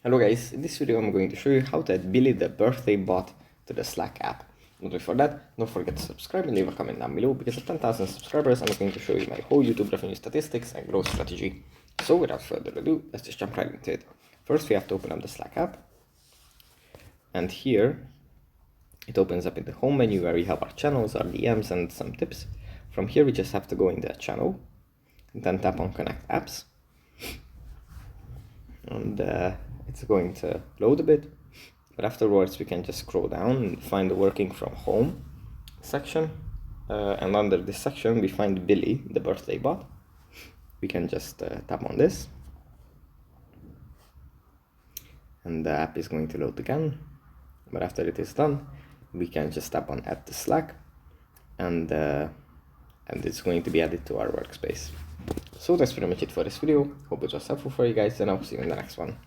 Hello guys, in this video I'm going to show you how to add Billy the birthday bot to the Slack app. But before that, don't forget to subscribe and leave a comment down below because at 10,000 subscribers I'm going to show you my whole YouTube revenue statistics and growth strategy. So without further ado, let's just jump right into it. First we have to open up the Slack app. And here it opens up in the home menu where we have our channels, our DMs and some tips. From here we just have to go in the channel and then tap on connect apps. And it's going to load a bit, but afterwards we can just scroll down and find the working from home section, and under this section we find Billy, the birthday bot. We can just tap on this and the app is going to load again, but after it is done we can just tap on add to Slack and it's going to be added to our workspace. So that's pretty much it for this video. Hope it was helpful for you guys and I'll see you in the next one.